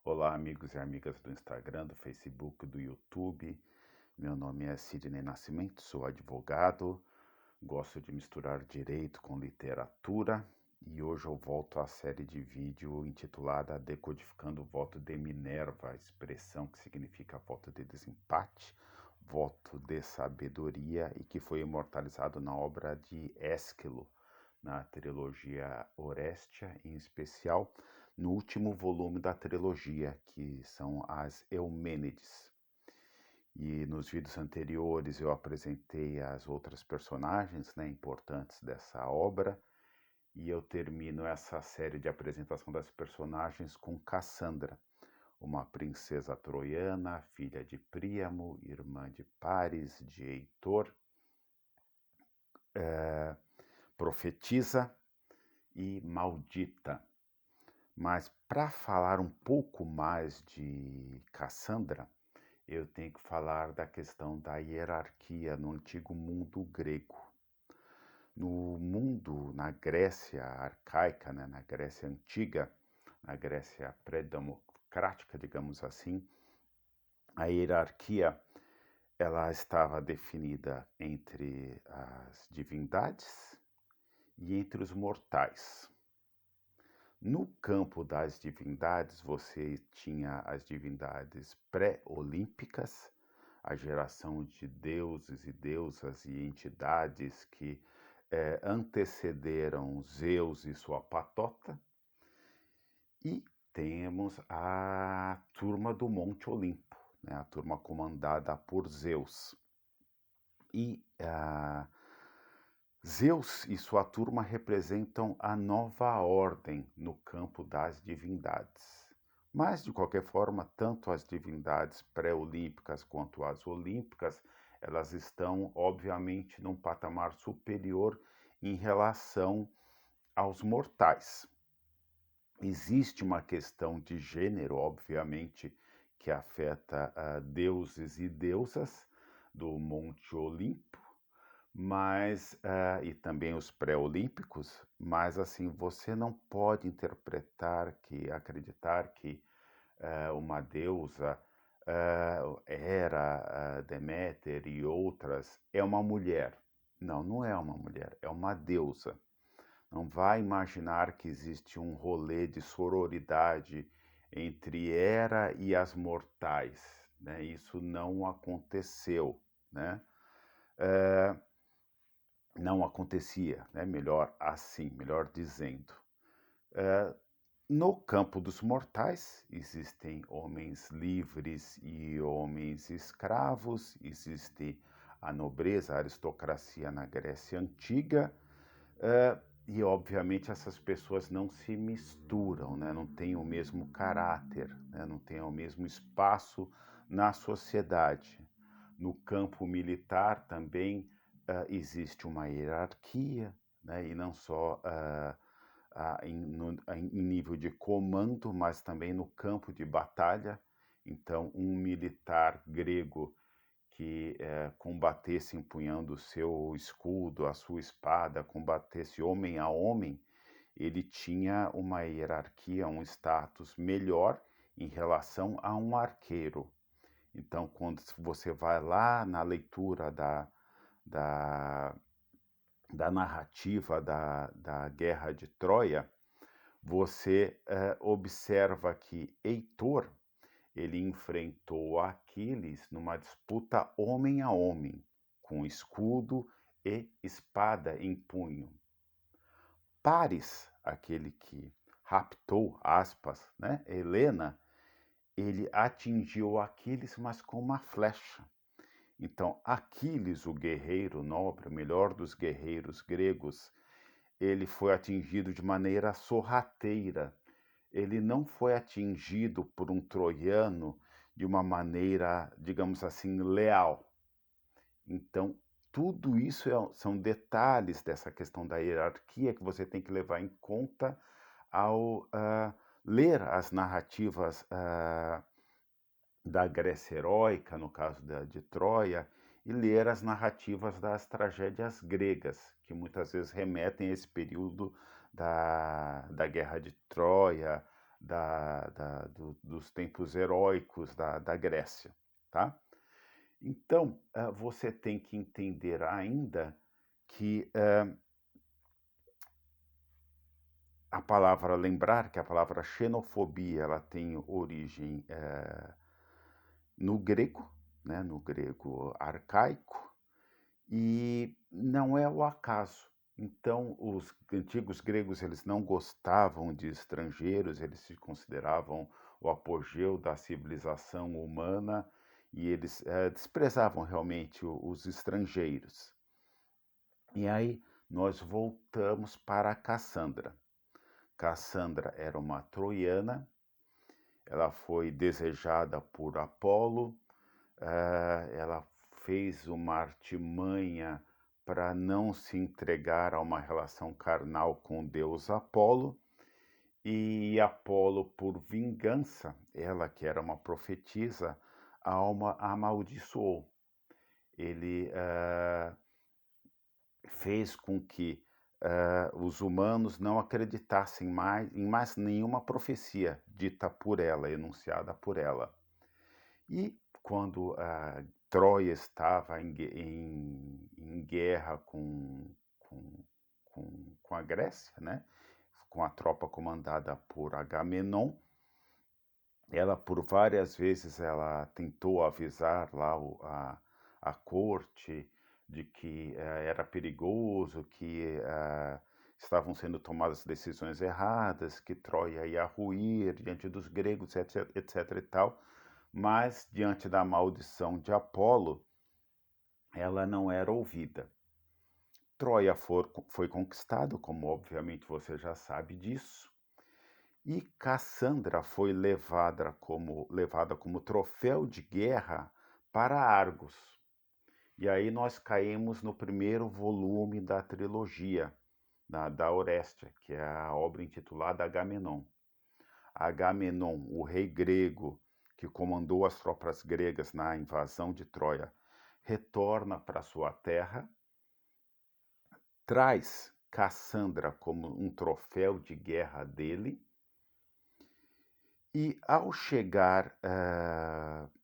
Olá, amigos e amigas do Instagram, do Facebook, do YouTube. Meu nome é Sidney Nascimento, sou advogado, gosto de misturar direito com literatura e hoje eu volto à série de vídeo intitulada Decodificando o Voto de Minerva, a expressão que significa voto de desempate, voto de sabedoria e que foi imortalizado na obra de Ésquilo, na trilogia Orestia, em especial no último volume da trilogia, que são as Eumênides. E nos vídeos anteriores eu apresentei as outras personagens, né, importantes dessa obra, e eu termino essa série de apresentação das personagens com Cassandra, uma princesa troiana, filha de Príamo, irmã de Paris, de Heitor, profetisa e maldita. Mas para falar um pouco mais de Cassandra, eu tenho que falar da questão da hierarquia no antigo mundo grego. No mundo, na Grécia arcaica, né, na Grécia antiga, na Grécia pré-democrática, digamos assim, a hierarquia ela estava definida entre as divindades e entre os mortais. No campo das divindades, você tinha as divindades pré-olímpicas, a geração de deuses e deusas e entidades que antecederam Zeus e sua patota, e temos a turma do Monte Olimpo, né, a turma comandada por Zeus. E Zeus e sua turma representam a nova ordem no campo das divindades. Mas, de qualquer forma, tanto as divindades pré-olímpicas quanto as olímpicas, elas estão, obviamente, num patamar superior em relação aos mortais. Existe uma questão de gênero, obviamente, que afeta deuses e deusas do Monte Olimpo, mas e também os pré-olímpicos, mas assim, você não pode acreditar que uma deusa, Hera, Deméter e outras, é uma mulher. Não, não é uma mulher, é uma deusa. Não vai imaginar que existe um rolê de sororidade entre Hera e as mortais, né? Isso não aconteceu, né? Não acontecia, né? Melhor assim, melhor dizendo. No campo dos mortais, existem homens livres e homens escravos, existe a nobreza, a aristocracia na Grécia Antiga, e obviamente essas pessoas não se misturam, né? Não têm o mesmo caráter, né? Não têm o mesmo espaço na sociedade. No campo militar também existe uma hierarquia, né? E não só em nível de comando, mas também no campo de batalha. Então, um militar grego que combatesse empunhando o seu escudo, a sua espada, combatesse homem a homem, ele tinha uma hierarquia, um status melhor em relação a um arqueiro. Então, quando você vai lá na leitura da, da narrativa da Guerra de Troia, você observa que Heitor ele enfrentou Aquiles numa disputa homem a homem, com escudo e espada em punho. Paris, aquele que raptou, aspas, né, Helena, ele atingiu Aquiles, mas com uma flecha. Então, Aquiles, o guerreiro nobre, o melhor dos guerreiros gregos, ele foi atingido de maneira sorrateira. Ele não foi atingido por um troiano de uma maneira, digamos assim, leal. Então, tudo isso são detalhes dessa questão da hierarquia que você tem que levar em conta ao ler as narrativas da Grécia heróica, no caso de Troia, e ler as narrativas das tragédias gregas, que muitas vezes remetem a esse período da Guerra de Troia, dos tempos heróicos da Grécia, tá? Então, você tem que entender ainda que a palavra lembrar que a palavra xenofobia ela tem origem no grego, né, no grego arcaico, e não é o acaso. Então, os antigos gregos eles não gostavam de estrangeiros, eles se consideravam o apogeu da civilização humana e eles desprezavam realmente os estrangeiros. E aí nós voltamos para Cassandra. Cassandra era uma troiana, ela foi desejada por Apolo, ela fez uma artimanha para não se entregar a uma relação carnal com o deus Apolo, e Apolo, por vingança, ela que era uma profetisa, a amaldiçoou. Ele fez com que os humanos não acreditassem mais em mais nenhuma profecia dita por ela, enunciada por ela. E quando a Troia estava em guerra com a Grécia, né? Com a tropa comandada por Agamenon, ela por várias vezes ela tentou avisar lá a corte de que era perigoso, que estavam sendo tomadas decisões erradas, que Troia ia ruir diante dos gregos, etc, etc e tal. Mas, diante da maldição de Apolo, ela não era ouvida. Troia foi conquistado, como obviamente você já sabe disso, e Cassandra foi levada como troféu de guerra para Argos. E aí nós caímos no primeiro volume da trilogia da Orestes, que é a obra intitulada Agamenon. Agamenon, o rei grego que comandou as tropas gregas na invasão de Troia, retorna para sua terra, traz Cassandra como um troféu de guerra dele, e ao chegar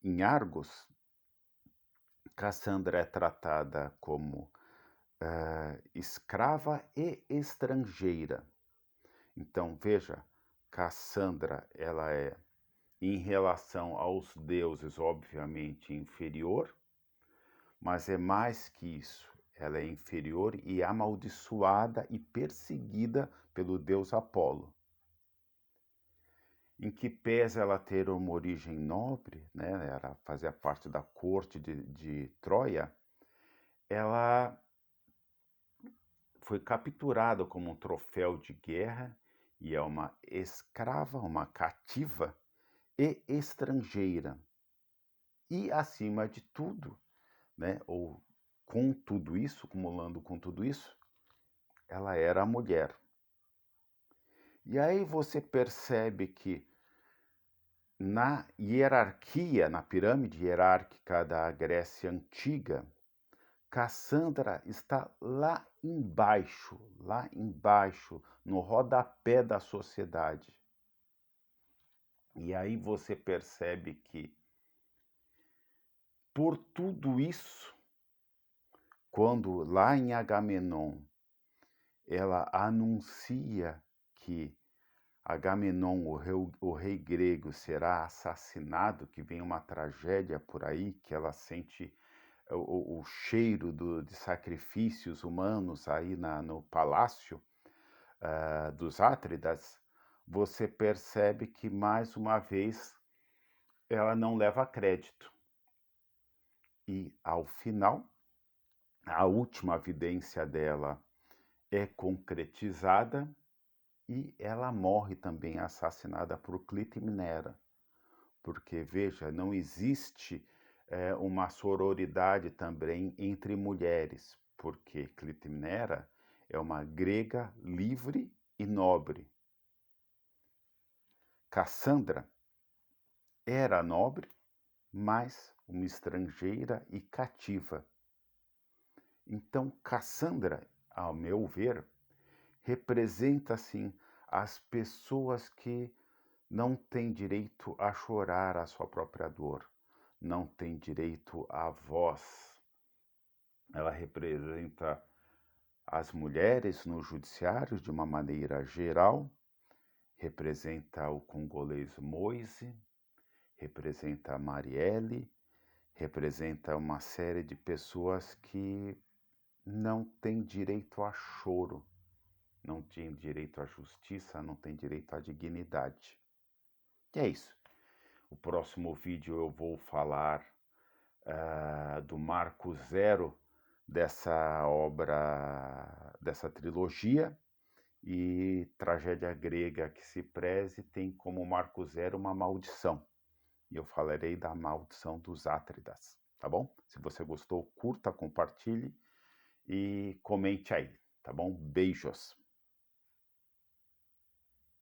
em Argos, Cassandra é tratada como escrava e estrangeira. Então, veja, Cassandra, ela é, em relação aos deuses, obviamente inferior, mas é mais que isso. Ela é inferior e amaldiçoada e perseguida pelo deus Apolo. Em que pese ela ter uma origem nobre, né, ela fazia parte da corte de Troia, ela foi capturada como um troféu de guerra e é uma escrava, uma cativa e estrangeira. E, acima de tudo, né, ou com tudo isso, acumulando com tudo isso, ela era a mulher. E aí você percebe que na hierarquia, na pirâmide hierárquica da Grécia Antiga, Cassandra está lá embaixo, no rodapé da sociedade. E aí você percebe que, por tudo isso, quando lá em Agamenon ela anuncia que Agamenon, o rei grego, será assassinado, que vem uma tragédia por aí, que ela sente o cheiro de sacrifícios humanos aí no palácio dos Átridas, você percebe que, mais uma vez, ela não leva crédito. E, ao final, a última evidência dela é concretizada e ela morre também assassinada por Clitemnera. Porque, veja, não existe uma sororidade também entre mulheres, porque Clitemnera é uma grega livre e nobre. Cassandra era nobre, mas uma estrangeira e cativa. Então, Cassandra, ao meu ver, representa, assim, as pessoas que não tem direito a chorar a sua própria dor, não tem direito à voz. Ela representa as mulheres no judiciário de uma maneira geral, representa o congolês Moise, representa a Marielle, representa uma série de pessoas que não têm direito a choro, não têm direito à justiça, não têm direito à dignidade. E é isso. O próximo vídeo eu vou falar do marco zero dessa obra, dessa trilogia, e Tragédia Grega que se preze tem como marco zero uma maldição. E eu falarei da maldição dos Átridas, tá bom? Se você gostou, curta, compartilhe e comente aí, tá bom? Beijos!